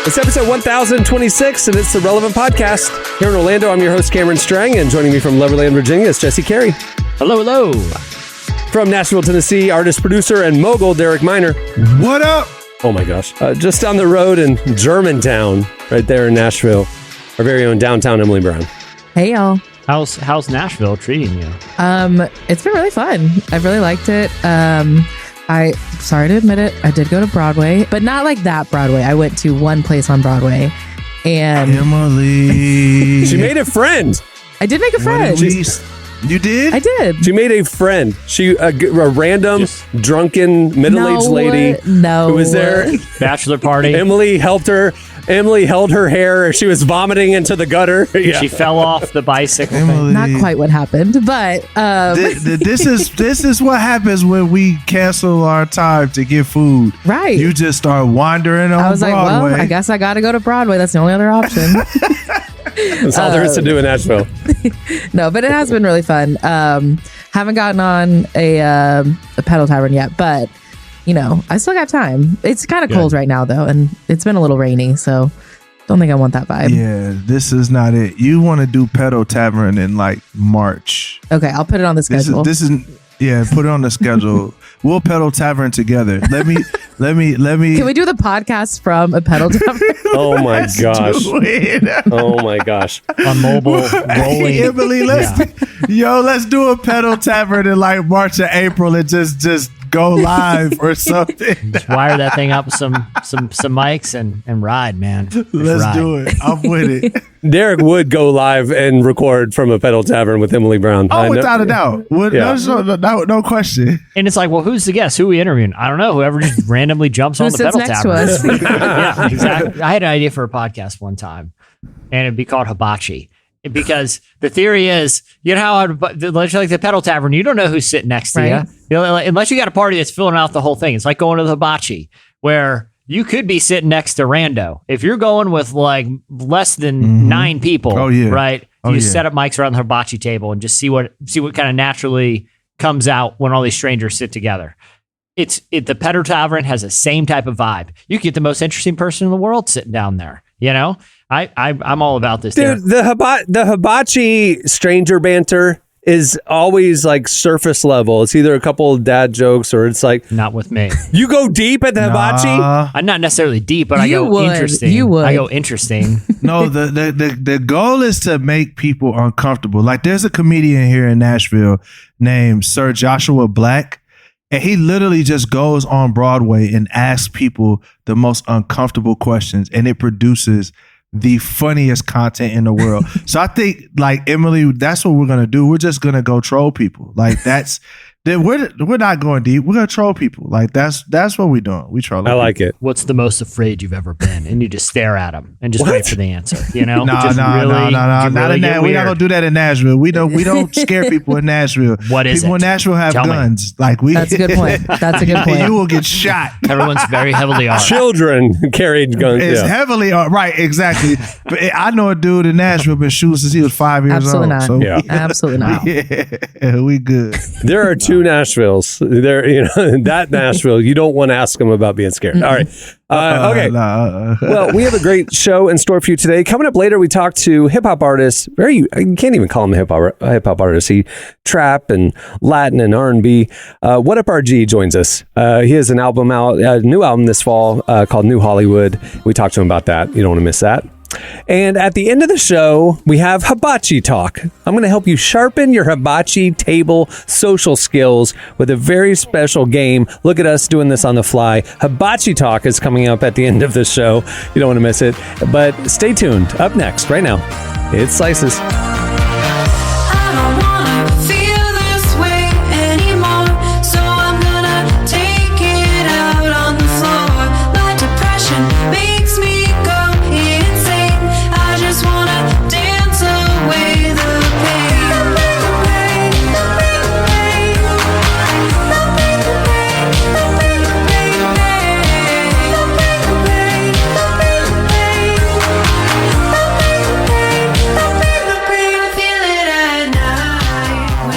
It's episode 1026, and it's the Relevant Podcast. Here in Orlando, I'm your host, Cameron Strang, and joining me from Loverland, Virginia, is Jesse Carey. Hello, hello. From Nashville, Tennessee, artist, producer, and mogul, Derek Miner. What up? Oh my gosh. Just down the road in Germantown, right there in Nashville, our very own downtown Emily Brown. Hey, y'all. How's Nashville treating you? It's been really fun. I've really liked it. Sorry to admit it, I did go to Broadway, but not like that Broadway. I went to one place on Broadway, and Emily. She made a friend. I did make a friend. You did? I did. She made a friend. She a random, drunken, middle-aged lady who was there. Bachelor party. Emily helped her. Emily held her hair. She was vomiting into the gutter. Yeah. She fell off the bicycle. Not quite what happened, but this is what happens when we cancel our time to get food. Right. You just start wandering on Broadway. I was like, well, I guess I got to go to Broadway. That's the only other option. That's all there is to do in Nashville. No, but it has been really fun. Haven't gotten on a pedal tavern yet, but you know, I still got time. It's kind of cold right now, though, and it's been a little rainy, so don't think I want that vibe. Yeah, this is not it. You want to do pedal tavern in like March. Okay, I'll put it on the schedule. This is put it on the schedule. We'll pedal tavern together. Let me. Can we do the podcast from a pedal tavern? Oh my gosh. Oh my gosh. On mobile rolling. Emily, let's do a pedal tavern in like March or April and just go live or something. Just wire that thing up with some mics and ride, man. Let's do it. I'm with it. Derek would go live and record from a pedal tavern with Emily Brown. Oh, without a doubt. No question. And it's like, well, who's the guest? Who are we interviewing? I don't know. Whoever just randomly jumps on the pedal next tavern. To us? Yeah, exactly. I had an idea for a podcast one time, and it'd be called Hibachi. Because the theory is, you know how like the pedal tavern, you don't know who's sitting next to you. You know, like, unless you got a party that's filling out the whole thing. It's like going to the hibachi, where you could be sitting next to rando. If you're going with like less than 9 people, right? You set up mics around the hibachi table and just see what kind of naturally comes out when all these strangers sit together. The pedal tavern has the same type of vibe. You get the most interesting person in the world sitting down there. You know, I'm all about this. Dude, the hibachi stranger banter is always like surface level. It's either a couple of dad jokes or it's like... Not with me. You go deep at the hibachi? I'm not necessarily deep, but I go interesting. You would. I go interesting. No, the goal is to make people uncomfortable. Like there's a comedian here in Nashville named Sir Joshua Black. And he literally just goes on Broadway and asks people the most uncomfortable questions, and it produces the funniest content in the world. So I think, like, Emily, that's what we're gonna do. We're just gonna go troll people. Like we're not going deep. We're gonna troll people. Like that's what we're doing. We troll. I like it. What's the most afraid you've ever been? And you just stare at them and just wait for the answer. You know? No. Not in that. We're not gonna do that in Nashville. We don't scare people in Nashville. What is people it? in Nashville have guns. Like That's a good point. That's a good point. You will get shot. Everyone's very heavily armed. Children carried guns. It's heavily right, exactly. But I know a dude in Nashville been shooting since he was 5 years Absolutely old. not. So Absolutely not. Yeah, we good. There are 2 Nashvilles. There, you know, that Nashville, you don't want to ask them about being scared. All right. Okay. Well, we have a great show in store for you today. Coming up later, we talk to hip hop artists. You can't even call him a hip hop artist. He trap and Latin and R&B. WHATUPRG joins us. He has an album out, a new album this fall called New Hollywood. We talked to him about that. You don't want to miss that. And at the end of the show, we have Hibachi Talk. I'm going to help you sharpen your hibachi table social skills with a very special game. Look at us doing this on the fly. Hibachi Talk is coming up at the end of the show. You don't want to miss it. But stay tuned. Up next, right now, it's Slices.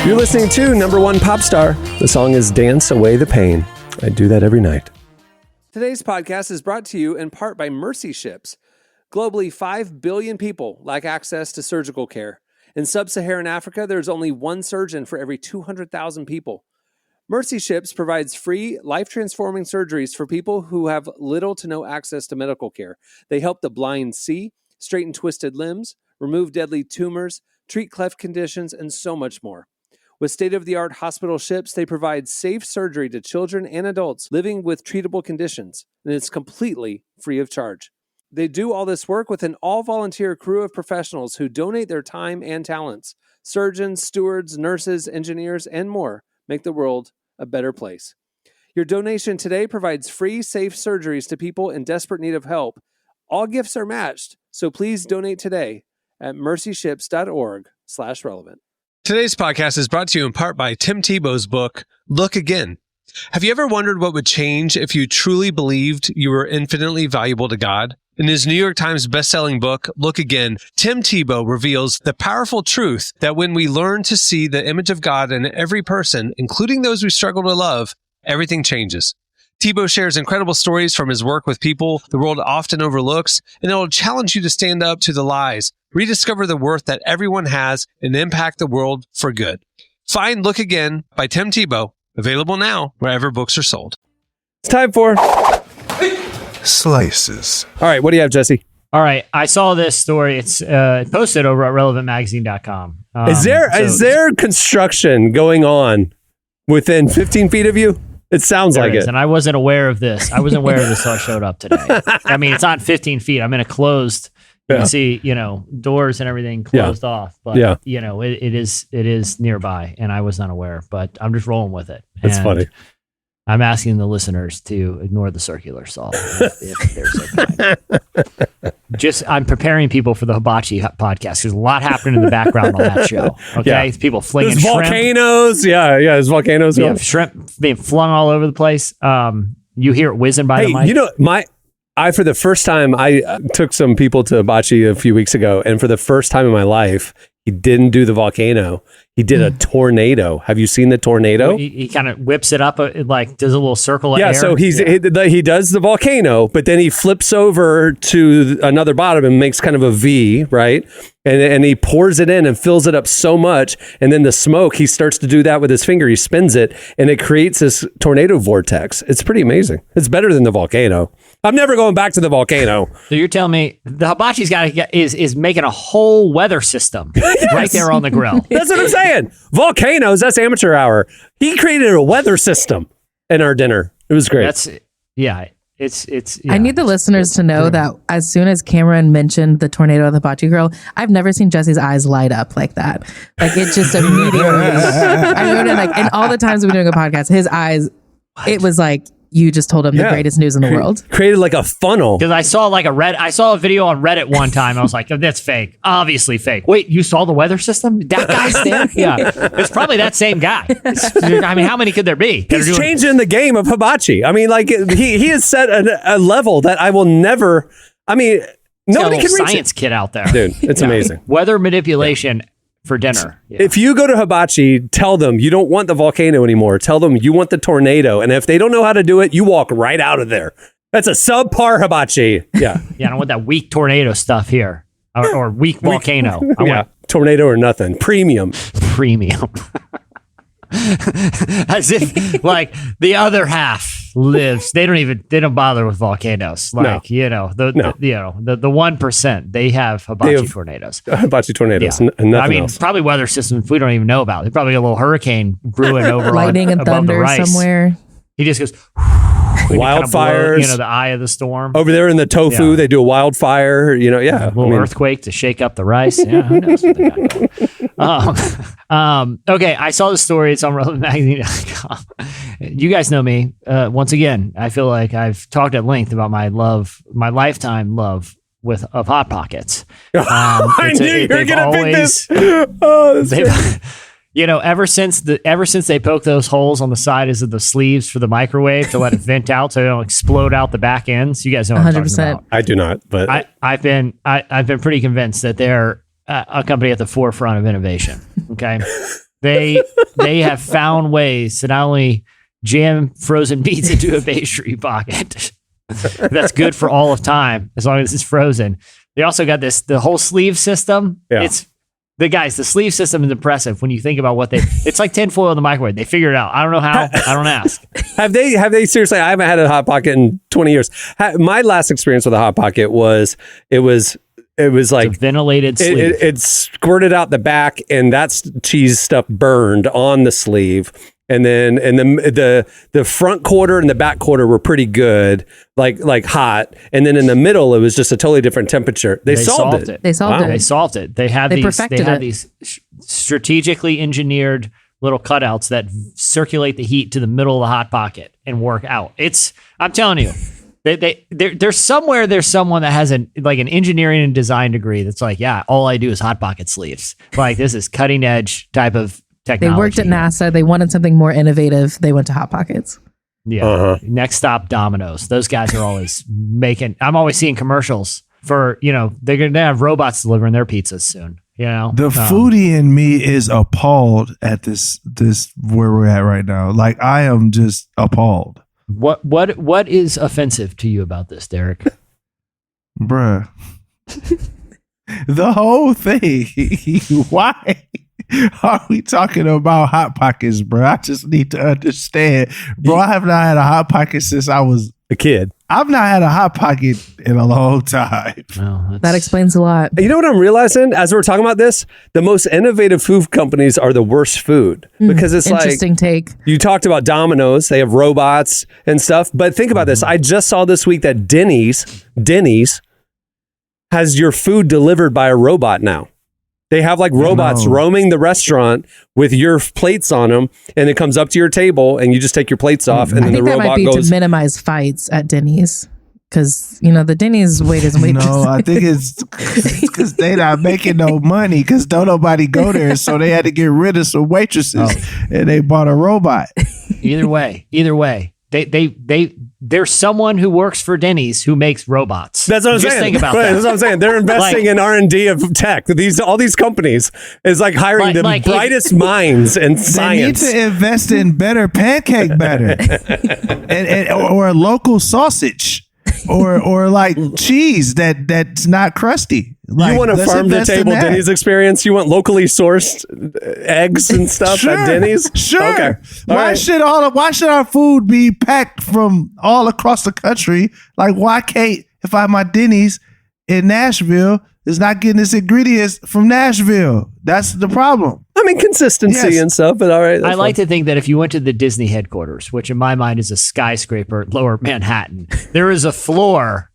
You're listening to number 1 pop star. The song is Dance Away the Pain. I do that every night. Today's podcast is brought to you in part by Mercy Ships. Globally, 5 billion people lack access to surgical care. In sub-Saharan Africa, there's only one surgeon for every 200,000 people. Mercy Ships provides free, life-transforming surgeries for people who have little to no access to medical care. They help the blind see, straighten twisted limbs, remove deadly tumors, treat cleft conditions, and so much more. With state-of-the-art hospital ships, they provide safe surgery to children and adults living with treatable conditions, and it's completely free of charge. They do all this work with an all-volunteer crew of professionals who donate their time and talents. Surgeons, stewards, nurses, engineers, and more make the world a better place. Your donation today provides free, safe surgeries to people in desperate need of help. All gifts are matched, so please donate today at mercyships.org/relevant. Today's podcast is brought to you in part by Tim Tebow's book, Look Again. Have you ever wondered what would change if you truly believed you were infinitely valuable to God? In his New York Times bestselling book, Look Again, Tim Tebow reveals the powerful truth that when we learn to see the image of God in every person, including those we struggle to love, everything changes. Tebow shares incredible stories from his work with people the world often overlooks, and it will challenge you to stand up to the lies, rediscover the worth that everyone has, and impact the world for good. Find Look Again by Tim Tebow, available now wherever books are sold. It's time for Slices. All right, what do you have, Jesse? All right, I saw this story. It's posted over at relevantmagazine.com. Is there construction going on within 15 feet of you? It sounds like it. And I wasn't aware of this. I wasn't aware of this until I showed up today. I mean, it's not 15 feet. I'm in a closed, you can see, doors and everything closed off. But, it is nearby, and I was unaware. But I'm just rolling with it. That's funny. I'm asking the listeners to ignore the circular saw if they're so kind. I'm preparing people for the Hibachi podcast. There's a lot happening in the background on that show. Okay, people flinging there's shrimp. Volcanoes. Yeah, there's volcanoes. Yeah, shrimp being flung all over the place. You hear it whizzing by the mic. For the first time, I took some people to Hibachi a few weeks ago, and for the first time in my life, he didn't do the volcano. He did a tornado. Have you seen the tornado? He kind of whips it up, like does a little circle of air. So he does the volcano, but then he flips over to another bottom and makes kind of a V, right? And he pours it in and fills it up so much. And then the smoke, he starts to do that with his finger. He spins it and it creates this tornado vortex. It's pretty amazing. It's better than the volcano. I'm never going back to the volcano. So you're telling me the Hibachi's is making a whole weather system right there on the grill. That's what I'm saying. Volcanoes, that's amateur hour. He created a weather system in our dinner. It was great. It's I need the listeners to know that as soon as Cameron mentioned the tornado of the Hibachi Grill, I've never seen Jesse's eyes light up like that. Like it just immediately. I wrote it and all the times we've been doing a podcast, his eyes, it was like you just told him the greatest news in the world. Created like a funnel. Because I saw a video on Reddit one time. I was like, oh, that's fake. Obviously fake. Wait, you saw the weather system? That guy's there? Yeah. It's probably that same guy. How many could there be? He's changing the game of Hibachi. I mean, like he has set a level that I will never, nobody can reach science kid out there. Dude, it's amazing. Weather manipulation for dinner. Yeah. If you go to Hibachi, tell them you don't want the volcano anymore. Tell them you want the tornado. And if they don't know how to do it, you walk right out of there. That's a subpar Hibachi. Yeah. Yeah, I don't want that weak tornado stuff here. Or weak volcano. I want tornado or nothing. Premium. As if like the other half lives. They don't bother with volcanoes. Like, the 1%, they have Hibachi tornadoes. Hibachi tornadoes. Yeah. And nothing else. Probably weather systems we don't even know about. There's probably a little hurricane brewing over lightning and thunder somewhere. He just goes wildfires, kind of the eye of the storm. Over there in the tofu, they do a wildfire, a little earthquake to shake up the rice. Yeah, who knows what they got going. Okay, I saw the story. It's on relevantmagazine.com. You guys know me. Once again, I feel like I've talked at length about my lifetime love of Hot Pockets. I knew you were going to pick this. Oh, that's great. Ever since they poke those holes on the sides of the sleeves for the microwave to let it vent out so they don't explode out the back ends, you guys know what I'm talking about. I do not, but I've been pretty convinced that they're a company at the forefront of innovation. Okay, they have found ways to not only jam frozen meats into a pastry pocket, that's good for all of time as long as it's frozen. They also got the whole sleeve system. Yeah. The sleeve system is impressive when you think about it's like tinfoil in the microwave. They figured it out. I don't know how. I don't ask. Have they seriously? I haven't had a Hot Pocket in 20 years. My last experience with a Hot Pocket was it was like a ventilated sleeve. It squirted out the back, and that cheese stuff burned on the sleeve. And then the front quarter and the back quarter were pretty good, like hot. And then in the middle, it was just a totally different temperature. They solved it. They solved it. They solved it. They have these strategically engineered little cutouts that circulate the heat to the middle of the Hot Pocket and work out. I'm telling you. There's someone that has an engineering and design degree that's like, yeah, all I do is Hot Pocket sleeves. Like, this is cutting edge type of technology. They worked at NASA. They wanted something more innovative. They went to Hot Pockets. Yeah. Next stop, Domino's. Those guys are always I'm always seeing commercials for, they're going to have robots delivering their pizzas soon. The foodie in me is appalled at this where we're at right now. Like, I am just appalled. What is offensive to you about this, Derek? Bruh. The whole thing. Why are we talking about Hot Pockets, bro? I just need to understand. Bro, I have not had a Hot Pocket since I was a kid. I've not had a Hot Pocket in a long time. Well, that explains a lot. You know what I'm realizing as we're talking about this? The most innovative food companies are the worst food because it's interesting take. You talked about Domino's. They have robots and stuff. But think about this. I just saw this week that Denny's has your food delivered by a robot now. They have like robots roaming the restaurant with your plates on them, and it comes up to your table, and you just take your plates off, and then the robot goes. I think that might be to minimize fights at Denny's, because the Denny's waiters. No, I think it's because they not making no money because don't nobody go there, so they had to get rid of some waitresses, and they bought a robot. Either way, there's someone who works for Denny's who makes robots. That's what I'm saying. Just think about that. That's what I'm saying. They're investing in R&D of tech. All these companies is like hiring the brightest minds in science. They need to invest in better pancake batter or a local sausage. Or like cheese that's not crusty. Like, you want a farm to table Denny's experience? You want locally sourced eggs and stuff at Denny's? Sure. Okay. Why should our food be packed from all across the country? Like, why can't, if I have my Denny's in Nashville, is not getting its ingredients from Nashville? That's the problem. I mean, consistency and stuff, but all right. I like to think that if you went to the Disney headquarters, which in my mind is a skyscraper at Lower Manhattan, there is a floor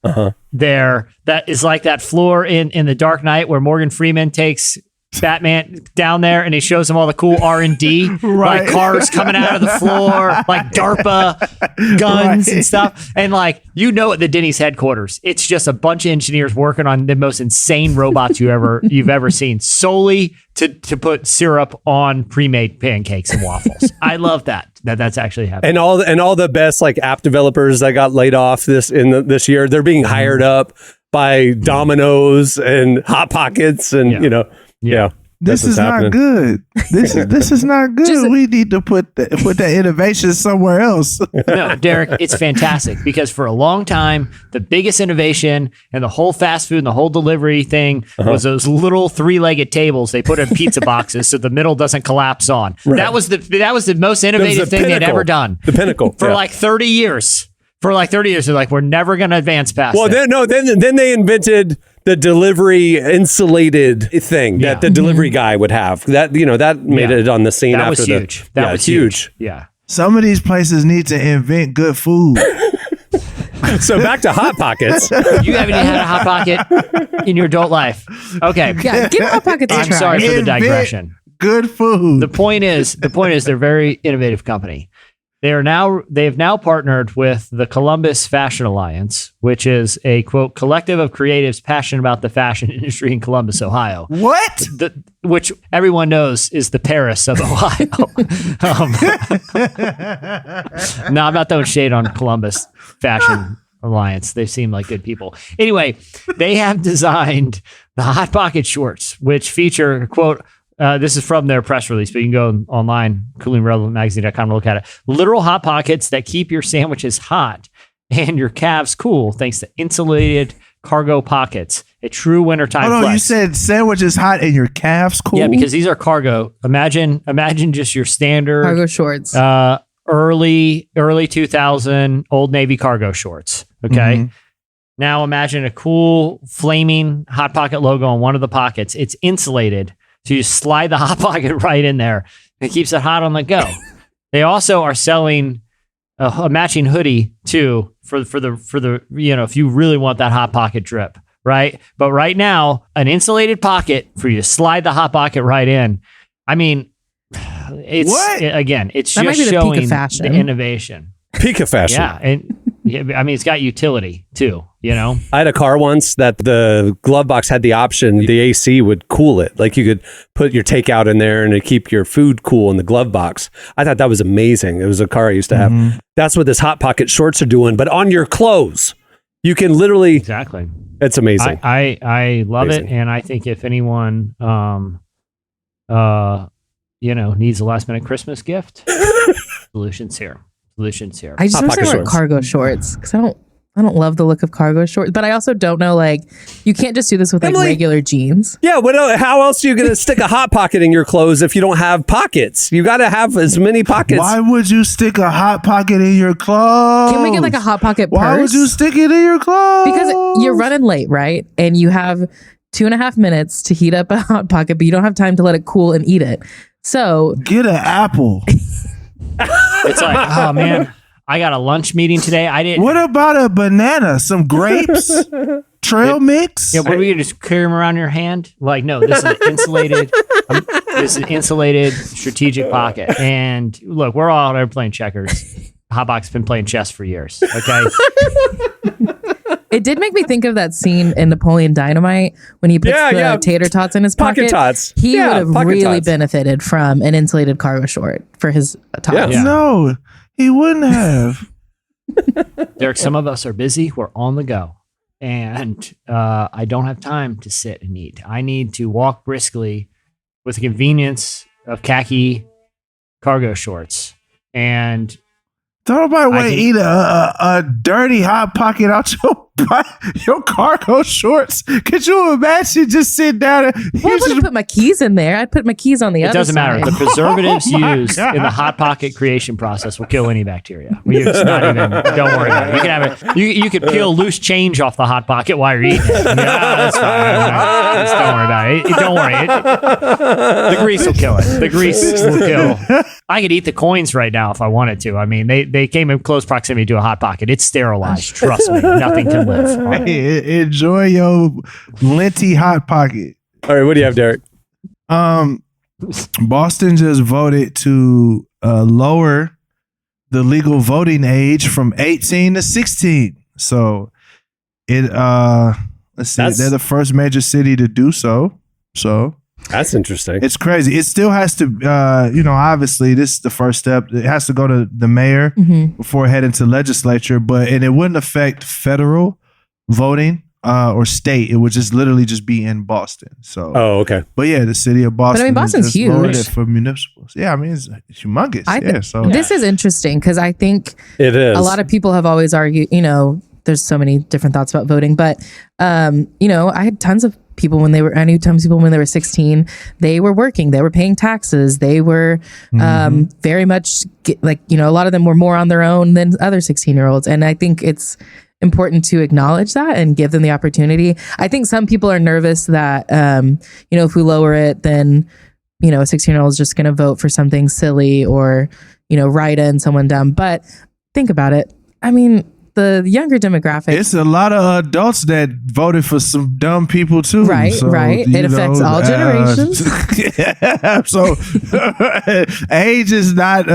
there that is like that floor in The Dark Knight where Morgan Freeman takes Batman down there and he shows him all the cool R&D, like cars coming out of the floor, like DARPA guns and stuff. And like, at the Denny's headquarters, it's just a bunch of engineers working on the most insane robots you've ever seen, solely to put syrup on pre-made pancakes and waffles. I love that's actually happening. And all the best like app developers that got laid off this year, they're being hired up by Domino's and Hot Pockets and Yeah. This is not good. This is not good. We need to put that innovation somewhere else. No, Derek, it's fantastic because for a long time, the biggest innovation and the whole fast food and the whole delivery thing was those little 3-legged tables they put in pizza boxes so the middle doesn't collapse on. Right. That was the most innovative thing they'd ever done. The pinnacle. For like 30 years. For like 30 years, they're like, we're never going to advance past then they invented the delivery insulated thing that the delivery guy would have. That made it on the scene. That after was huge. That was huge. Yeah. Some of these places need to invent good food. So back to Hot Pockets. You haven't even had a Hot Pocket in your adult life. Okay. Yeah, give Hot Pockets a try. I'm sorry for the digression. Good food. The point is they're a very innovative company. They've now partnered with the Columbus Fashion Alliance, which is a quote collective of creatives passionate about the fashion industry in Columbus, Ohio. What? Which everyone knows is the Paris of Ohio. No, I'm not throwing shade on Columbus Fashion Alliance. They seem like good people. Anyway, they have designed the Hot Pocket shorts, which feature quote. This is from their press release, but you can go online, coolingrevelantmagazine.com to look at it. Literal hot pockets that keep your sandwiches hot and your calves cool thanks to insulated cargo pockets. A true wintertime Hold on, flex. you said sandwich is hot and your calves cool? Yeah, because these are cargo. Imagine just your standard Cargo shorts. early 2000 Old Navy cargo shorts. Okay. Now imagine a cool flaming Hot Pocket logo on one of the pockets. It's insulated, so you slide the Hot Pocket right in there. It keeps it hot on the go. They also are selling a matching hoodie too for the if you really want that Hot Pocket drip, right? But right now, an insulated pocket for you to slide the Hot Pocket right in. I mean, it's That might just be the peak of showing fashion. the innovation. Peak of fashion. Yeah, and I mean, it's got utility too. I had a car once that the glove box had the option, the AC would cool it. Like you could put your takeout in there and it'd keep your food cool in the glove box. I thought that was amazing. It was a car I used to have. That's what this Hot Pocket shorts are doing, but on your clothes. You can literally... Exactly. It's amazing. I love it. And I think if anyone, needs a last minute Christmas gift, solutions here. I just Hot wish Pocket they were shorts. cargo shorts because I don't love the look of cargo shorts, but I also don't know, like, you can't just do this with like Emily, regular jeans. Yeah, how else are you going to stick a Hot Pocket in your clothes if you don't have pockets? You got to have as many pockets. Why would you stick a Hot Pocket in your clothes? Can we get like a Hot Pocket purse? Why would you stick it in your clothes? Because you're running late, right? And you have 2.5 minutes to heat up a Hot Pocket, but you don't have time to let it cool and eat it. So get an apple. It's like, oh man, I got a lunch meeting today. I didn't. What about a banana? Some grapes? Trail mix? Yeah, what are we gonna just carry them around your hand? Like, no, this is an insulated. This is an insulated strategic pocket. And look, we're all out there playing checkers. Hotbox been playing chess for years. Okay. it did make me think of that scene in Napoleon Dynamite when he puts the tater tots in his pocket. Tots. He would have pocket really tots. benefited from an insulated cargo short for his tots. Yeah. No, he wouldn't have. Derek, some of us are busy. We're on the go. And I don't have time to sit and eat. I need to walk briskly with the convenience of khaki cargo shorts. And Don't nobody want to eat a dirty Hot Pocket out your cargo shorts. Could you imagine just sitting down and Well, I wouldn't put my keys in there. I'd put my keys on the other it doesn't side. matter. The preservatives used in the Hot Pocket creation process will kill any bacteria. It's not even, don't worry about it. You can have it. You could peel loose change off the Hot Pocket while you're eating it. That's fine. Just don't worry about it. Don't worry. The grease will kill it. The grease will kill. I could eat the coins right now if I wanted to. I mean, they came in close proximity to a Hot Pocket. It's sterilized. Trust me. Nothing can live. Hey, enjoy your linty Hot Pocket. All right, what do you have, Derek? Boston just voted to lower the legal voting age from 18 to 16. So let's see, they're the first major city to do so. So that's interesting. It's crazy. It still has to, obviously this is the first step. It has to go to the mayor before heading to legislature, and it wouldn't affect federal voting or state. It would just literally just be in Boston. So, okay. But yeah, the city of Boston. But I mean, Boston's just lowered huge it for municipals. Yeah, I mean, it's humongous. So this is interesting because I think it is. A lot of people have always argued, there's so many different thoughts about voting, but I had tons of people when they were 16, they were working, they were paying taxes, they were very much a lot of them were more on their own than other 16-year-olds. And I think it's important to acknowledge that and give them the opportunity. I think some people are nervous that, if we lower it, then, a 16-year-old is just going to vote for something silly or, write in someone dumb. But think about it. I mean, the younger demographic. It's a lot of adults that voted for some dumb people too. Right. It affects all generations. So age is not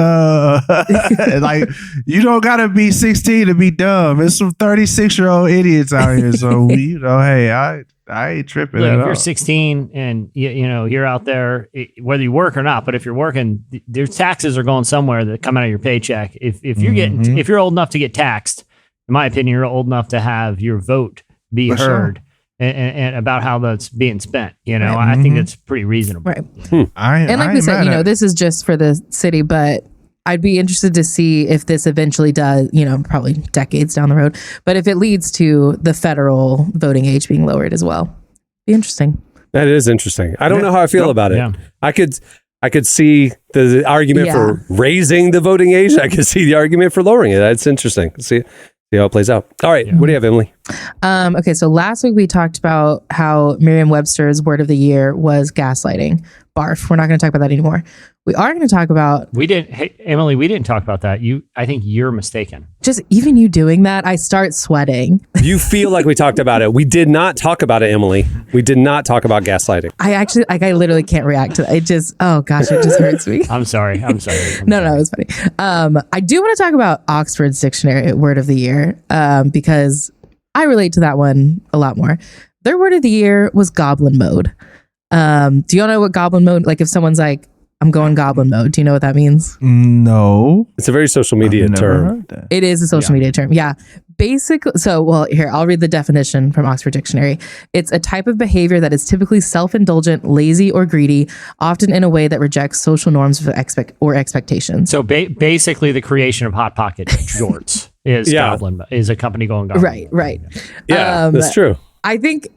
like you don't gotta be 16 to be dumb. There's some 36-year-old idiots out here. So hey, I ain't tripping Look, at if all. you're 16 and you're out there, whether you work or not, but if you're working, their taxes are going somewhere that come out of your paycheck. If you're old enough to get taxed, in my opinion, you're old enough to have your vote be heard and about how that's being spent. I think that's pretty reasonable. Right. And like we said, this is just for the city, but I'd be interested to see if this eventually does, probably decades down the road, but if it leads to the federal voting age being lowered as well. Be interesting. That is interesting. I don't know how I feel about it. Yeah. I could see the argument for raising the voting age. I could see the argument for lowering it. That's interesting. See how it plays out. All right. What do you have, Emily? Okay. So last week we talked about how Merriam-Webster's word of the year was gaslighting. Barf. We're not going to talk about that anymore. We are going to talk about... Hey, Emily, we didn't talk about that. I think you're mistaken. Just even you doing that, I start sweating. You feel like we talked about it. We did not talk about it, Emily. We did not talk about gaslighting. I literally can't react to that. It just, oh gosh, it just hurts me. I'm sorry. No, it was funny. I do want to talk about Oxford's dictionary word of the year because I relate to that one a lot more. Their word of the year was goblin mode. Do you all know what goblin mode, like if someone's like, I'm going goblin mode, do you know what that means? No. It's a very social media term. It is a social media term. Yeah. Basically, here, I'll read the definition from Oxford Dictionary. It's a type of behavior that is typically self-indulgent, lazy, or greedy, often in a way that rejects social norms or expectations. So basically the creation of Hot Pocket shorts is is a company going goblin. Right. Yeah, that's true. I think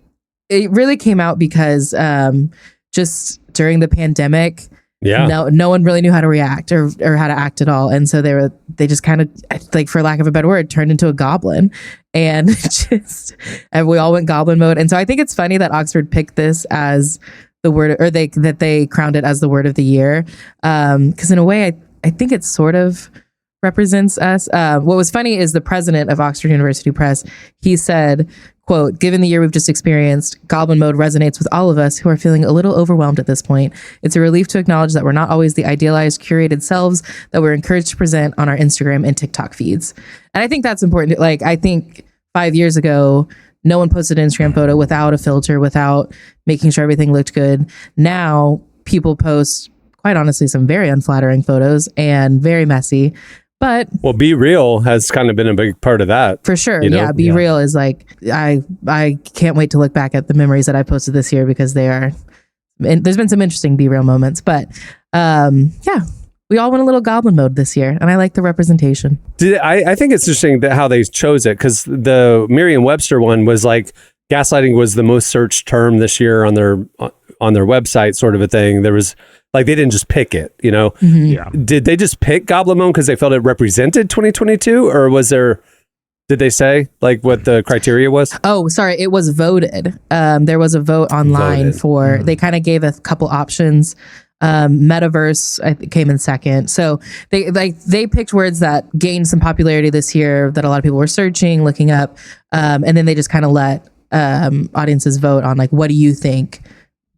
it really came out because just during the pandemic, no one really knew how to react or how to act at all, and so they just kind of, like, for lack of a better word, turned into a goblin, and and we all went goblin mode. And so I think it's funny that Oxford picked this as the word, or that they crowned it as the word of the year, because in a way I think it sort of represents us. What was funny is the president of Oxford University Press, he said, quote, given the year we've just experienced, goblin mode resonates with all of us who are feeling a little overwhelmed at this point. It's a relief to acknowledge that we're not always the idealized, curated selves that we're encouraged to present on our Instagram and TikTok feeds. And I think that's important. Like, I think 5 years ago, no one posted an Instagram photo without a filter, without making sure everything looked good. Now people post, quite honestly, some very unflattering photos and very messy. But Be Real has kind of been a big part of that. For sure. Yeah. Be Real is like, I can't wait to look back at the memories that I posted this year because there's been some interesting Be Real moments. But we all went a little goblin mode this year, and I like the representation. I think it's interesting how they chose it, because the Merriam-Webster one was like, gaslighting was the most searched term this year on their website, sort of a thing. There was, like, they didn't just pick it, Mm-hmm. Yeah. Did they just pick goblin mode because they felt it represented 2022, or did they say like what the criteria was? Oh, sorry. It was voted. There was a vote online for, they kind of gave a couple options. Metaverse, I think, came in second. So they picked words that gained some popularity this year that a lot of people were searching, looking up. And then they just kind of let audiences vote on, like, what do you think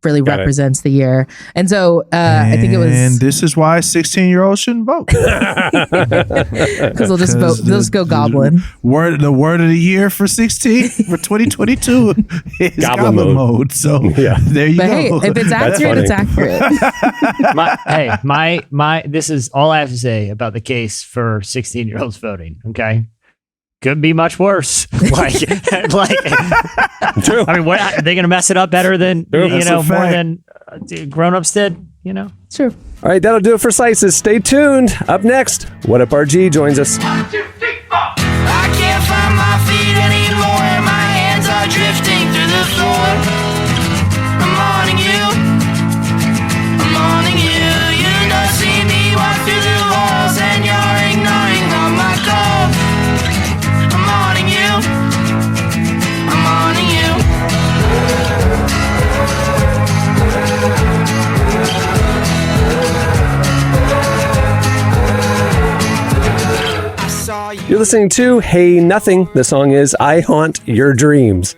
really represents the year. And so I think it was... And this is why 16-year-olds shouldn't vote. Because they'll just vote. They'll just go goblin. The word of the year for 16 for 2022 is goblin mode. So there you go. Hey, if it's accurate, it's accurate. This is all I have to say about the case for 16-year-olds voting. Okay. Could be much worse. like, true. I mean, what, are they going to mess it up better than more than grown-ups did? True. All right, that'll do it for Slices. Stay tuned. Up next, WHATUPRG joins us. 1, 2, 3, 4. I can't find my feet anymore. My hands are drifting through the floor. I'm wanting you. I'm wanting you. You don't see me walk through the walls, and you're ignoring all my calls. I'm wanting you. I'm wanting you. You're listening to Hey Nothing. The song is I Haunt Your Dreams.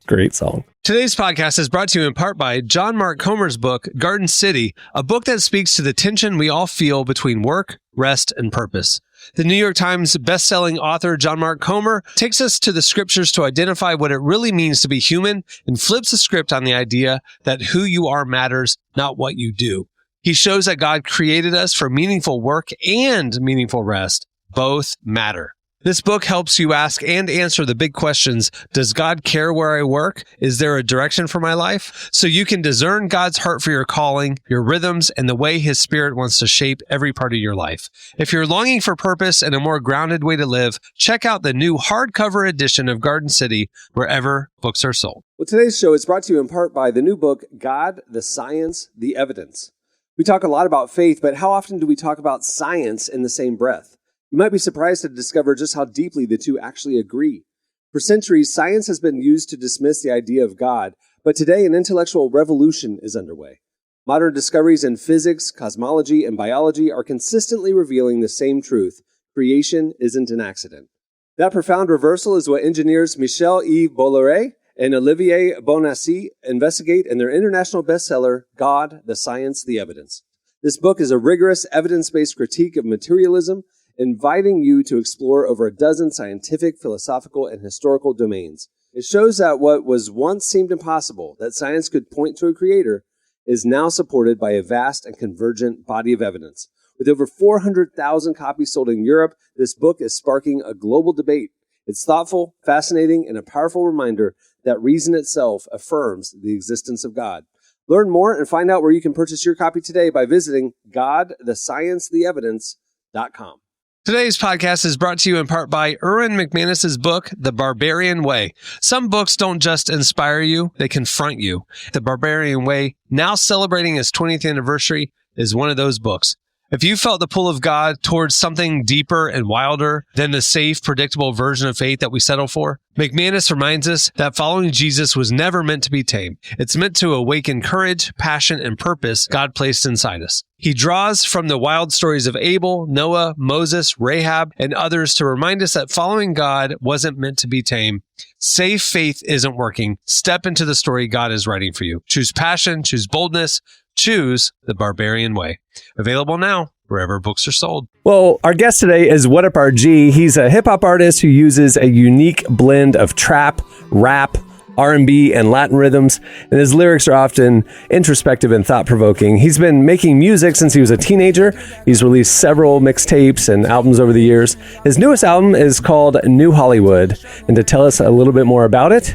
Great song. Today's podcast is brought to you in part by John Mark Comer's book, Garden City, a book that speaks to the tension we all feel between work, rest, and purpose. The New York Times best-selling author John Mark Comer takes us to the scriptures to identify what it really means to be human and flips the script on the idea that who you are matters, not what you do. He shows that God created us for meaningful work and meaningful rest. Both matter. This book helps you ask and answer the big questions. Does God care where I work? Is there a direction for my life? So you can discern God's heart for your calling, your rhythms, and the way His Spirit wants to shape every part of your life. If you're longing for purpose and a more grounded way to live, check out the new hardcover edition of Garden City wherever books are sold. Well, today's show is brought to you in part by the new book, God, the Science, the Evidence. We talk a lot about faith, but how often do we talk about science in the same breath? You might be surprised to discover just how deeply the two actually agree. For centuries, science has been used to dismiss the idea of God, but today an intellectual revolution is underway. Modern discoveries in physics, cosmology, and biology are consistently revealing the same truth: creation isn't an accident. That profound reversal is what engineers Michel-Yves Bolloré and Olivier Bonassi investigate in their international bestseller, God, the Science, the Evidence. This book is a rigorous, evidence-based critique of materialism, inviting you to explore over a dozen scientific, philosophical, and historical domains. It shows that what was once seemed impossible, that science could point to a creator, is now supported by a vast and convergent body of evidence. With over 400,000 copies sold in Europe, this book is sparking a global debate. It's thoughtful, fascinating, and a powerful reminder that reason itself affirms the existence of God. Learn more and find out where you can purchase your copy today by visiting godthesciencetheevidence.com. Today's podcast is brought to you in part by Erwin McManus's book, The Barbarian Way. Some books don't just inspire you, they confront you. The Barbarian Way, now celebrating its 20th anniversary, is one of those books. If you felt the pull of God towards something deeper and wilder than the safe, predictable version of faith that we settle for, McManus reminds us that following Jesus was never meant to be tame. It's meant to awaken courage, passion, and purpose God placed inside us. He draws from the wild stories of Abel, Noah, Moses, Rahab, and others to remind us that following God wasn't meant to be tame. Safe faith isn't working. Step into the story God is writing for you. Choose passion, choose boldness, choose the Barbarian Way. Available now wherever books are sold. Well, our guest today is WHATUPRG. He's a hip-hop artist who uses a unique blend of trap, rap, R&B, and Latin rhythms, and his lyrics are often introspective and thought-provoking. He's been making music since he was a teenager. He's released several mixtapes and albums over the years. His newest album is called New Hollywood, and to tell us a little bit more about it,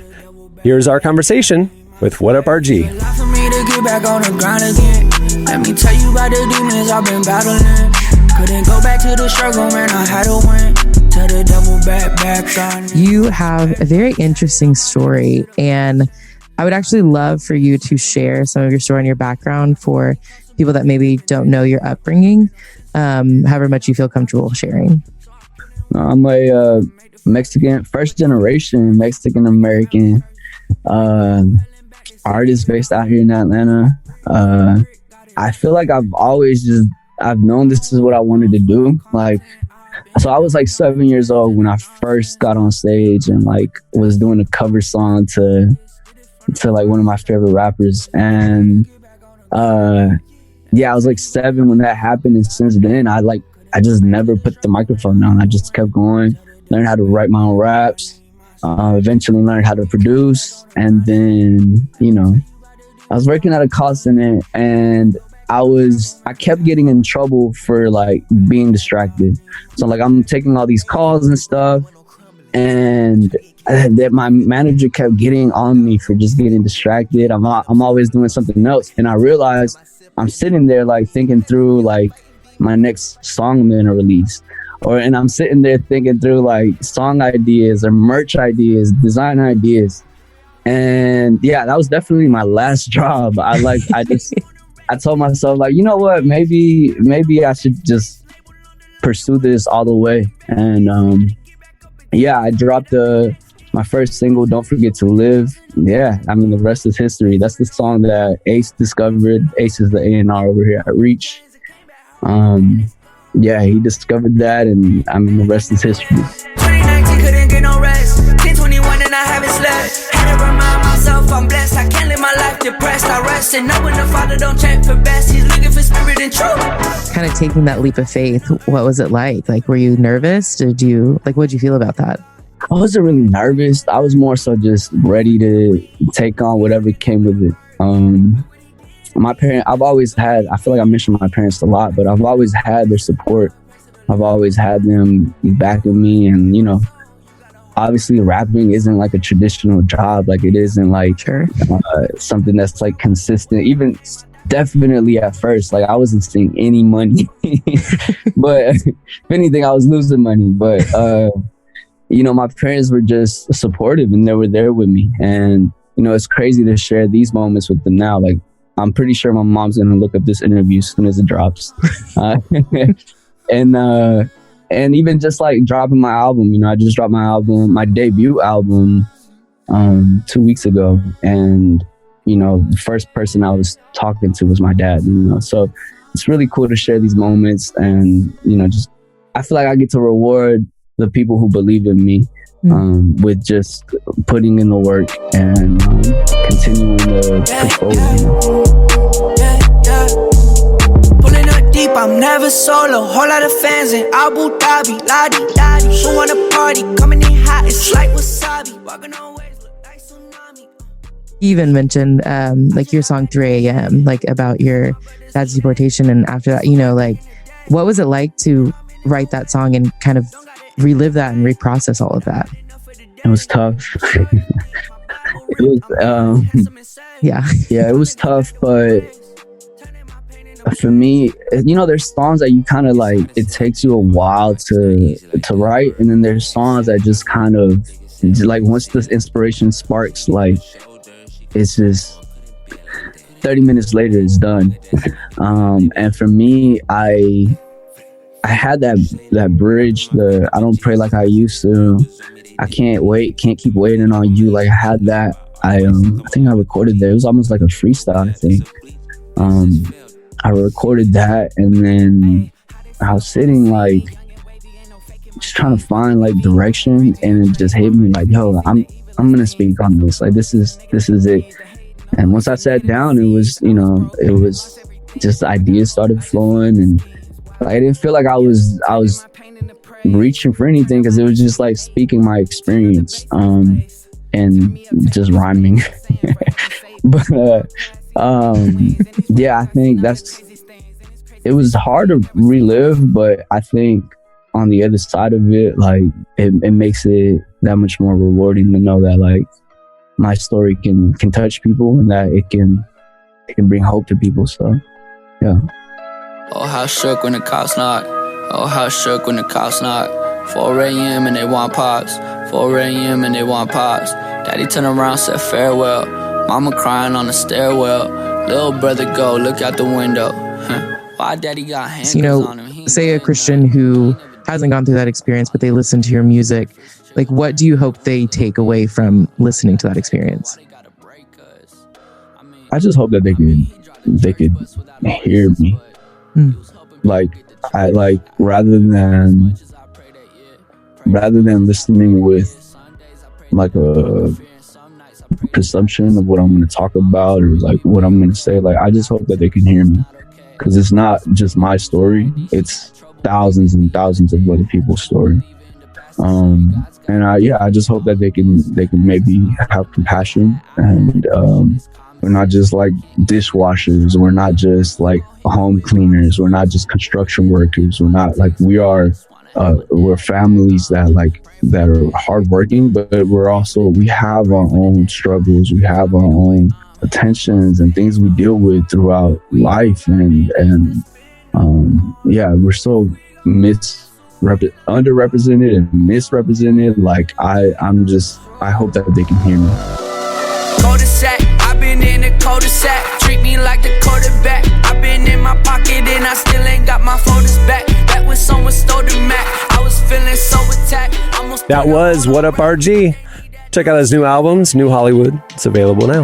here's our conversation with WHATUPRG. For me to get back on the grind again. Let me tell you about the demons I've been battling. Couldn't go back to the struggle, man, I had to win. Tell the devil back on. You have a very interesting story, and I would actually love for you to share some of your story and your background for people that maybe don't know your upbringing, however much you feel comfortable sharing. I'm a Mexican, first generation Mexican American artist based out here in Atlanta. I feel like I've known this is what I wanted to do. So I was 7 years old when I first got on stage and was doing a cover song to one of my favorite rappers. And I was 7 when that happened. And since then I just never put the microphone down. I just kept going, learned how to write my own raps, eventually learned how to produce. And then, I was working at a call center and I kept getting in trouble for being distracted. So I'm taking all these calls and stuff, and that my manager kept getting on me for just getting distracted. I'm always doing something else, and I realized I'm sitting there thinking through my next song I'm gonna release, and I'm sitting there thinking through song ideas or merch ideas, design ideas, and that was definitely my last job. I told myself, you know what, maybe I should just pursue this all the way. And I dropped my first single, Don't Forget to Live. The rest is history. That's the song that Ace discovered. Ace is the A&R over here at Reach. He discovered that, and the rest is history. 2019 couldn't get no rest. 1021 and I haven't slept. Had to remind myself I'm blessed. I can't live my life depressed. I rest and know when the Father don't check for best. He's looking for spirit and truth. Kind of taking that leap of faith, what was it like? Were you nervous? What'd you feel about that? I wasn't really nervous. I was more so just ready to take on whatever came with it. My parents, I feel like I mentioned my parents a lot, but I've always had their support. I've always had them backing me, and you know, obviously rapping isn't like a traditional job. Like it isn't like something that's like consistent. Even definitely at first, like I wasn't seeing any money, but if anything, I was losing money. But you know, my parents were just supportive and they were there with me. And you know, it's crazy to share these moments with them now. Like I'm pretty sure my mom's gonna look up this interview as soon as it drops. And even just like dropping my album, you know, I just dropped my debut album 2 weeks ago, and you know, the first person I was talking to was my dad, you know. So it's really cool to share these moments, and you know, just I feel like I get to reward the people who believe in me with just putting in the work and continuing to push forward, you know. Pulling up deep, I'm never solo. Whole lot of fans in Abu Dhabi, ladi. Who wanna party? Coming in hot, it's like wasabi. Walking on waves, look like tsunami. You even mentioned like your song 3 a.m., like about your dad's deportation, and after that, you know, like what was it like to write that song and kind of relive that and reprocess all of that? It was tough. It was it was tough, but for me, you know, there's songs that you kind of like, it takes you a while to write, and then there's songs that just kind of like once the inspiration sparks, like it's just 30 minutes later it's done. And for me, I had that bridge, the I don't pray like I used to, I can't keep waiting on you, like I had that. I think I recorded there. It was almost like a freestyle, I think. I recorded that, and then I was sitting like just trying to find like direction, and it just hit me like, yo, I'm gonna speak on this. Like this is it. And once I sat down, it was just ideas started flowing, and I didn't feel like I was reaching for anything, because it was just like speaking my experience and just rhyming. But yeah, I think it was hard to relive, but I think on the other side of it, like it makes it that much more rewarding to know that like my story can touch people, and that it can bring hope to people. So yeah. Oh, how shook when the cops knock. Oh, how shook when the cops knock. 4 a.m. and they want pops. 4 a.m. and they want pops. Daddy turned around, said farewell. Mama crying on the stairwell. Little brother go, look out the window. Why daddy got handcuffs on him? Say a Christian who hasn't gone through that experience, but they listen to your music. Like, what do you hope they take away from listening to that experience? I just hope that they could hear me. Like rather than listening with like a presumption of what I'm going to talk about or like what I'm going to say, like I just hope that they can hear me, because it's not just my story, it's thousands and thousands of other people's story. And I just hope that they can maybe have compassion, and we're not just like dishwashers, we're not just like home cleaners, we're not just construction workers, we're families that are hardworking, but we have our own struggles, we have our own tensions and things we deal with throughout life, and we're so underrepresented and misrepresented. Like I hope that they can hear me. Cul-de-sac, I've been in a cul-de-sac. Treat me like the quarterback. I've been in my pocket and I still ain't got my folders back. That when someone stole the Mac, I was feeling so attacked. That was WHATUPRG. Check out his new albums, New Hollywood. It's available now.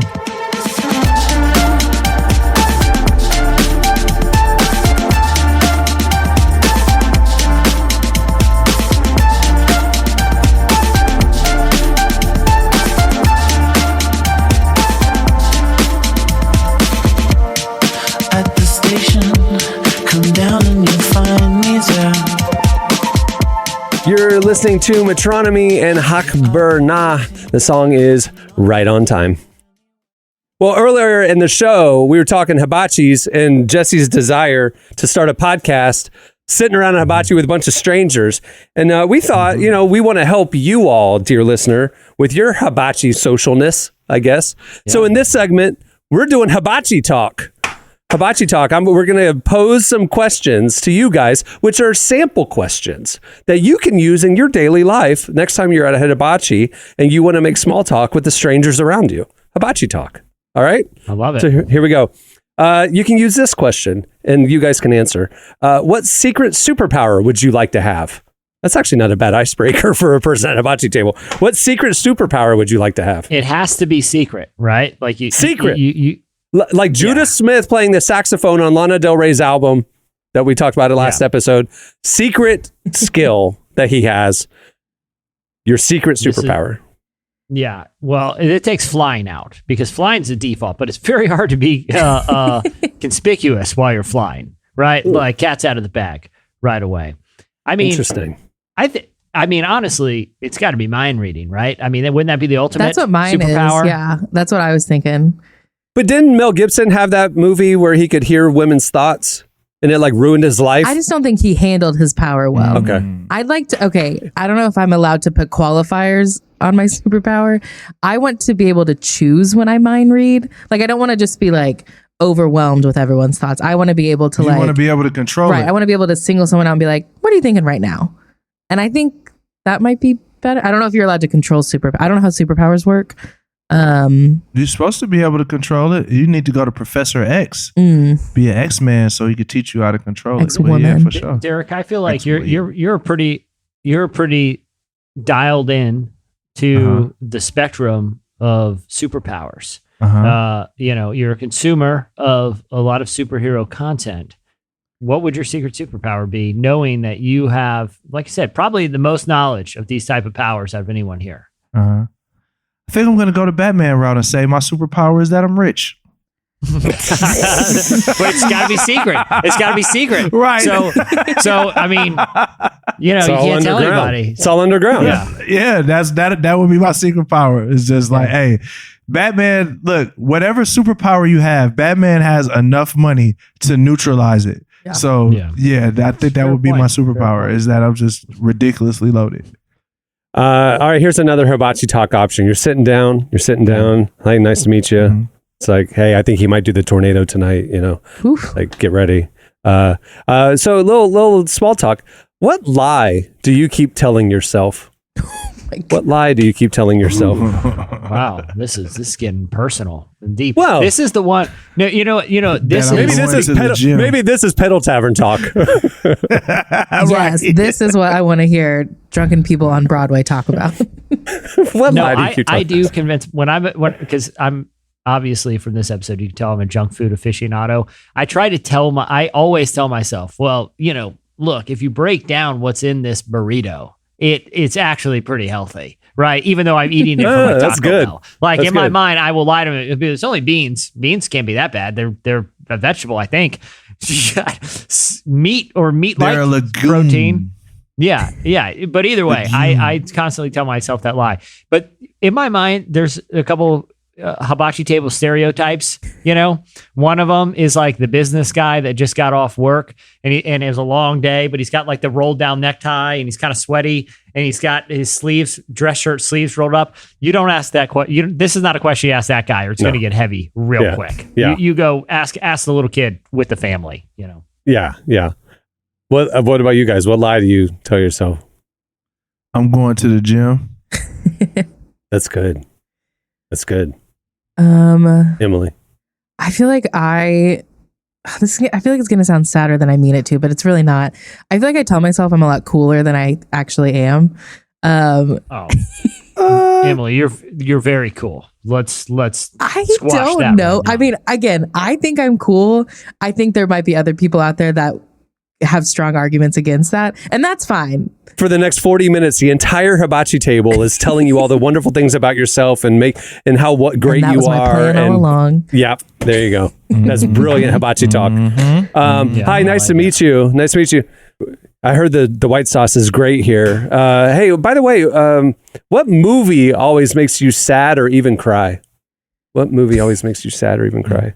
You're listening to Metronomy and Hakberna. The song is Right on Time. Well, earlier in the show, we were talking hibachis and Jesse's desire to start a podcast sitting around a hibachi with a bunch of strangers. And we thought, we want to help you all, dear listener, with your hibachi socialness, I guess. Yeah. So in this segment, we're doing Hibachi Talk. Hibachi Talk. We're going to pose some questions to you guys, which are sample questions that you can use in your daily life next time you're at a hibachi and you want to make small talk with the strangers around you. Hibachi Talk. All right? I love it. So here we go. You can use this question and you guys can answer. What secret superpower would you like to have? That's actually not a bad icebreaker for a person at a hibachi table. What secret superpower would you like to have? It has to be secret, right? Like secret. Like Judah Smith playing the saxophone on Lana Del Rey's album that we talked about in last episode. Secret skill that he has. Your secret superpower. Yeah. Well, it takes flying out because flying's the default, but it's very hard to be conspicuous while you're flying, right? Like cat's out of the bag right away. I mean, interesting. I mean, honestly, it's got to be mind reading, right? I mean, wouldn't that be the ultimate That's what mine superpower? is. Yeah, that's what I was thinking. But didn't Mel Gibson have that movie where he could hear women's thoughts and it like ruined his life? I just don't think he handled his power well. Okay. I'd like to, I don't know if I'm allowed to put qualifiers on my superpower. I want to be able to choose when I mind read. Like, I don't want to just be like overwhelmed with everyone's thoughts. I want to be able to you want to be able to control it. I want to be able to single someone out and be like, what are you thinking right now? And I think that might be better. I don't know if you're allowed to control I don't know how superpowers work. You're supposed to be able to control it. You need to go to Professor X, be an X-Man, so he could teach you how to control X-woman. it. Yeah, for sure. Derek, I feel like you're pretty dialed in to the spectrum of superpowers. You're a consumer of a lot of superhero content. What would your secret superpower be, knowing that you have, like I said, probably the most knowledge of these type of powers out of anyone here? I think I'm going to go the Batman route and say my superpower is that I'm rich. But it's got to be secret. It's got to be secret. Right. So I mean, you can't tell anybody. It's all underground. Yeah. That would be my secret power. It's just like, hey, Batman, look, whatever superpower you have, Batman has enough money to neutralize it. Yeah. So I think that would be my superpower is that I'm just ridiculously loaded. All right, here's another Hibachi Talk option. You're sitting down. Hey, nice to meet you. Mm-hmm. It's like, hey, I think he might do the tornado tonight, Oof. Like, get ready. So a little small talk. What lie do you keep telling yourself? What lie do you keep telling yourself? Wow, this is getting personal and deep. Well, this is the one. No, this is maybe this is Pedal Tavern Talk. Yes, this is what I want to hear drunken people on Broadway talk about. What lie do you keep telling I do convince because I'm obviously from this episode you can tell I'm a junk food aficionado. I always tell myself, well, look, if you break down what's in this burrito, it's actually pretty healthy, right? Even though I'm eating it from like that's Taco good. Bell. Like that's in my mind, I will lie to it. It's only beans. Beans can't be that bad. They're a vegetable, I think. Meat or meat-like protein. Yeah. But either way, I constantly tell myself that lie. But in my mind, there's a couple hibachi table stereotypes. One of them is like the business guy that just got off work and it was a long day, but he's got like the rolled down necktie and he's kind of sweaty and he's got his dress shirt sleeves rolled up. You don't ask that question. This is not a question you ask that guy or it's going to get heavy real quick. Yeah. You go ask the little kid with the family, Yeah. What about you guys? What lie do you tell yourself? I'm going to the gym. That's good. Emily. I feel like I feel like it's gonna sound sadder than I mean it to, but it's really not. I feel like I tell myself I'm a lot cooler than I actually am. Emily, you're very cool. Let's I squash don't that know. right now. I mean, again, I think I'm cool. I think there might be other people out there that have strong arguments against that, and that's fine. For the next 40 minutes, the entire hibachi table is telling you all the wonderful things about yourself and how great you was my are. plan all along. Yep, there you go. That's brilliant hibachi talk. Hi, nice to meet you. Nice to meet you. I heard the white sauce is great here. Hey, by the way, what movie always makes you sad or even cry? What movie always makes you sad or even cry?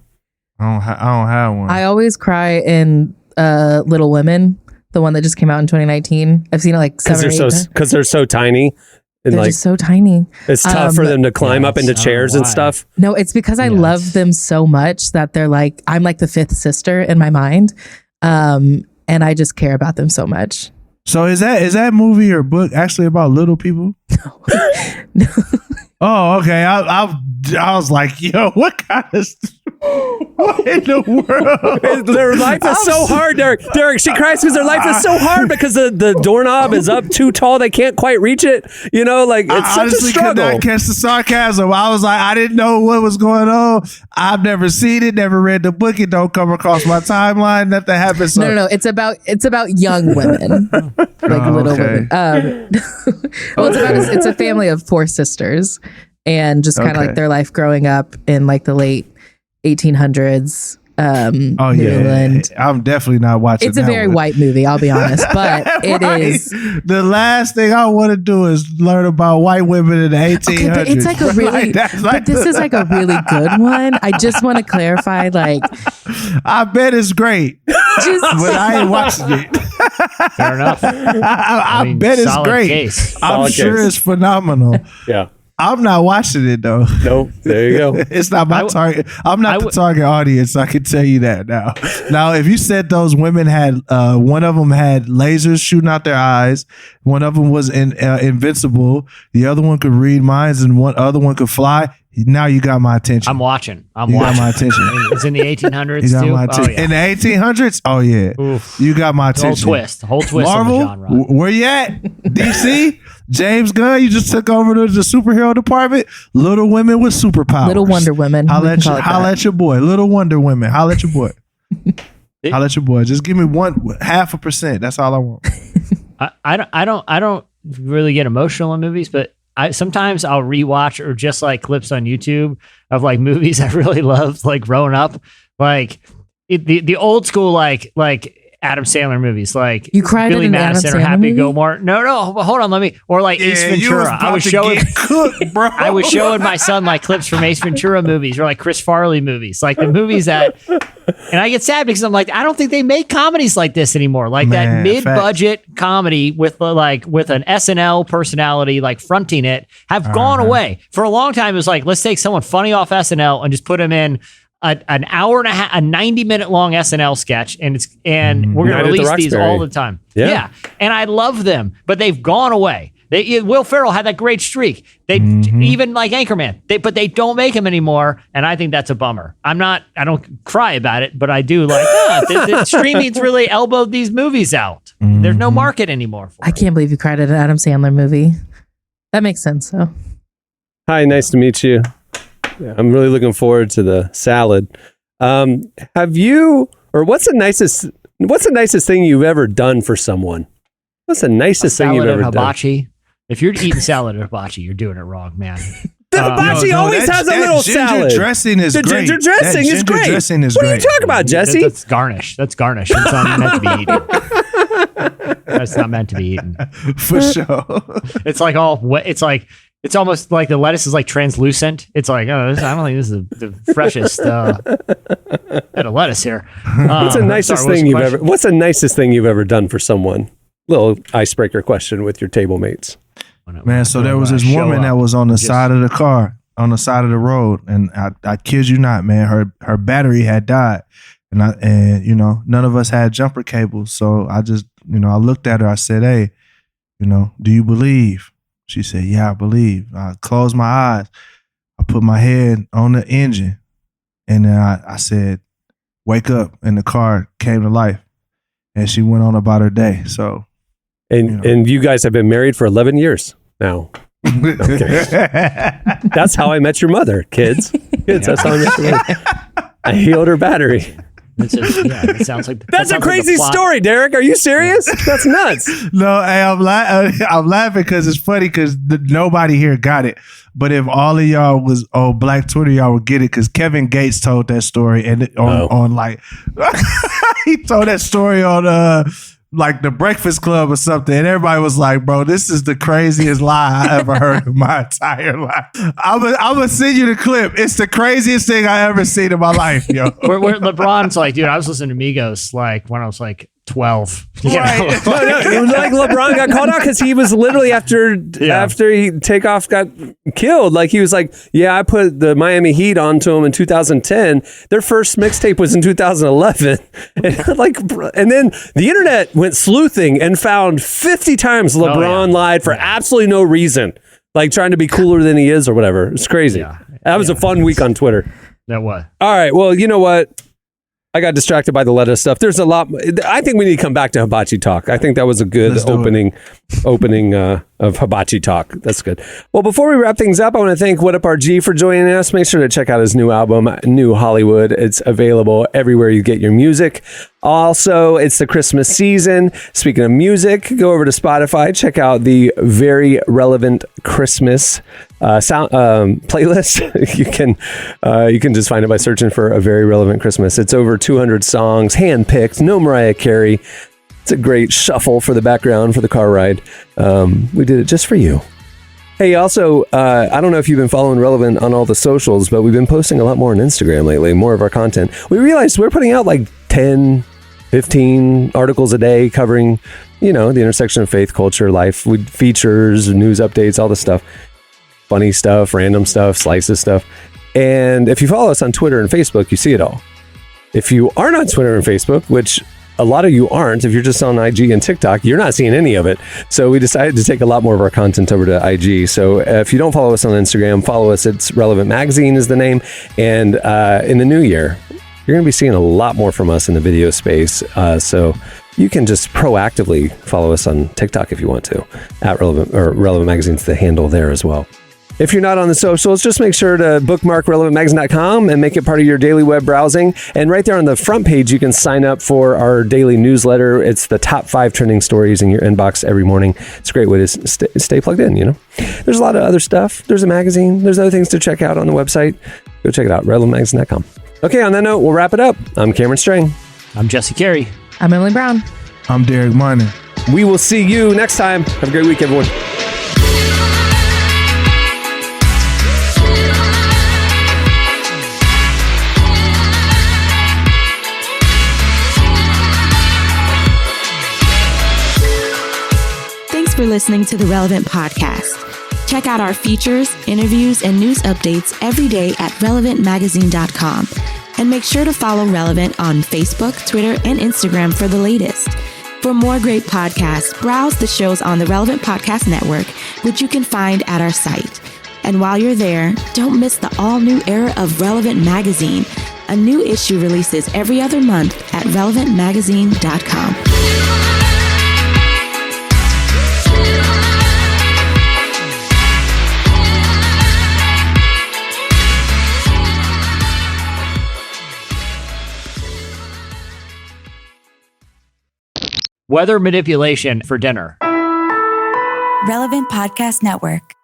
I don't have one. I always cry in Little Women, the one that just came out in 2019. I've seen it like 7 or 8 times. Because they're so tiny. And They're just so tiny. It's tough for them to climb up into chairs and stuff. No, it's because I love them so much that they're like, I'm like the fifth sister in my mind. And I just care about them so much. So is that movie or book actually about little people? No. Oh, okay. I was like, yo, what kind of what in the world? Their life is so hard, Derek. Derek, she cries because their life is so hard because the doorknob is up too tall. They can't quite reach it. You know, like it's I such a honestly could struggle. not catch the sarcasm. I was like, I didn't know what was going on. I've never seen it, never read the book. It don't come across my timeline. Nothing happens. So. No. It's about young women, like little women. Well, it's a family of 4 sisters, and just kind of like their life growing up in like the late 1800s. New England. I'm definitely not watching. It's a very white movie, I'll be honest, but it is. The last thing I want to do is learn about white women in the 1800s. Okay, but it's like a really, but this is like a really good one. I just want to clarify, like, I bet it's great, but I ain't watching it. Fair enough. I bet it's great. I'm sure it's phenomenal. Yeah. I'm not watching it though. No, there you go. It's not my target. I'm not the target audience. I can tell you that now. Now, if you said those women had, one of them had lasers shooting out their eyes, one of them was invincible, the other one could read minds, and one other one could fly. Now you got my attention. I'm watching. You got my attention. It's in the 1800s You got too. my attention. In the 1800s? Oh yeah. Oof. You got my attention. The whole twist Marvel, of the genre. Where you at? DC? James Gunn, you just took over the superhero department. Little women with superpowers. Little Wonder Women. Holla at your boy. Little Wonder Women. Holla at your boy. Holla at your boy. Just give me 0.5%. That's all I want. I don't really get emotional in movies, but sometimes I'll rewatch or just like clips on YouTube of like movies I really loved, like growing up, like the old school, like Adam Sandler movies, like you cried Billy in an Madison Adam or Sandler Happy movie? Gilmore. No, hold on, or like Ace Ventura. I was showing my son like clips from Ace Ventura movies or like Chris Farley movies, like the movies that. And I get sad because I'm like, I don't think they make comedies like this anymore. Like that mid-budget comedy with an SNL personality like fronting it have gone away. For a long time, it was like, let's take someone funny off SNL and just put them in an hour and a half, a 90-minute long SNL sketch, and we're going to release these all the time. Yeah. And I love them, but they've gone away. Will Ferrell had that great streak. They even like Anchorman, but they don't make him anymore, and I think that's a bummer. I don't cry about it, but I do like the streaming's really elbowed these movies out. There's no market anymore for I can't believe you cried at an Adam Sandler movie. That makes sense, though. Hi, nice to meet you. I'm really looking forward to the salad. Have you, or what's the nicest thing you've ever done for someone? What's the nicest thing you've ever hibachi? done? If you're eating salad at hibachi, you're doing it wrong, man. The hibachi always has a little salad. Ginger dressing is great. Ginger dressing is great. Dressing is what great. are you talking about, Jesse? That's garnish. That's garnish. It's not meant to be eaten. That's not meant to be eaten. For sure. It's like all wet. It's almost like the lettuce is like translucent. It's like, I don't think this is the freshest bit of lettuce here. What's the nicest thing you've ever done for someone? Little icebreaker question with your table mates. Man, so there was this woman that was on the side of the car, on the side of the road, and I kid you not, man, her battery had died, and none of us had jumper cables, so I just I looked at her, I said, hey, do you believe? She said, yeah, I believe. I closed my eyes, I put my head on the engine, and then I said, wake up, and the car came to life, and she went on about her day. So. And you guys have been married for 11 years now. Okay. That's how I met your mother, kids. That's how I met your mother. I healed her battery. It sounds like that's a crazy story, Derek. Are you serious? That's nuts. No, hey, I'm laughing because it's funny because nobody here got it. But if all of y'all was on Black Twitter, y'all would get it because Kevin Gates told that story on like he told that story on like the Breakfast Club or something, and everybody was like, bro, this is the craziest lie I ever heard in my entire life. I'm gonna send you the clip. It's the craziest thing I ever seen in my life, yo. Where LeBron's like, dude, I was listening to Migos like when I was like 12. No, it was like LeBron got called out because he was literally after Takeoff got killed. Like he was like, yeah, I put the Miami Heat onto him in 2010. Their first mixtape was in 2011, and then the internet went sleuthing and found 50 times LeBron lied for absolutely no reason, like trying to be cooler than he is or whatever. It's crazy. That was a fun week on Twitter. That was. All right. Well, you know what? I got distracted by the lettuce stuff. There's a lot. I think we need to come back to Hibachi Talk. I think that was a good opening of Hibachi Talk. That's good. Well, before we wrap things up, I want to thank WHATUPRG for joining us. Make sure to check out his new album, New Hollywood. It's available everywhere you get your music. Also, it's the Christmas season. Speaking of music, go over to Spotify. Check out the Very Relevant Christmas sound playlist. You can just find it by searching for A Very Relevant Christmas. It's over 200 songs, handpicked. No Mariah Carey. It's a great shuffle for the background for the car ride. We did it just for you. Hey, also, I don't know if you've been following Relevant on all the socials, but we've been posting a lot more on Instagram lately, more of our content. We realized we're putting out like 10, 15 articles a day covering, the intersection of faith, culture, life, with features, news updates, all the stuff. Funny stuff, random stuff, slices stuff. And if you follow us on Twitter and Facebook, you see it all. If you aren't on Twitter and Facebook, which a lot of you aren't, if you're just on IG and TikTok, you're not seeing any of it. So we decided to take a lot more of our content over to IG. So if you don't follow us on Instagram, follow us. It's Relevant Magazine is the name. And in the new year, you're going to be seeing a lot more from us in the video space. So you can just proactively follow us on TikTok if you want to. At Relevant Magazine's the handle there as well. If you're not on the socials, just make sure to bookmark relevantmagazine.com and make it part of your daily web browsing. And right there on the front page, you can sign up for our daily newsletter. It's the top 5 trending stories in your inbox every morning. It's a great way to stay plugged in, There's a lot of other stuff. There's a magazine. There's other things to check out on the website. Go check it out, relevantmagazine.com. Okay, on that note, we'll wrap it up. I'm Cameron Strang. I'm Jesse Carey. I'm Emily Brown. I'm Derek Minor. We will see you next time. Have a great week, everyone. For listening to the Relevant Podcast. Check out our features, interviews, and news updates every day at relevantmagazine.com. And make sure to follow Relevant on Facebook, Twitter, and Instagram for the latest. For more great podcasts, browse the shows on the Relevant Podcast Network, which you can find at our site. And while you're there, don't miss the all-new era of Relevant Magazine. A new issue releases every other month at relevantmagazine.com. Weather manipulation for dinner. Relevant Podcast Network.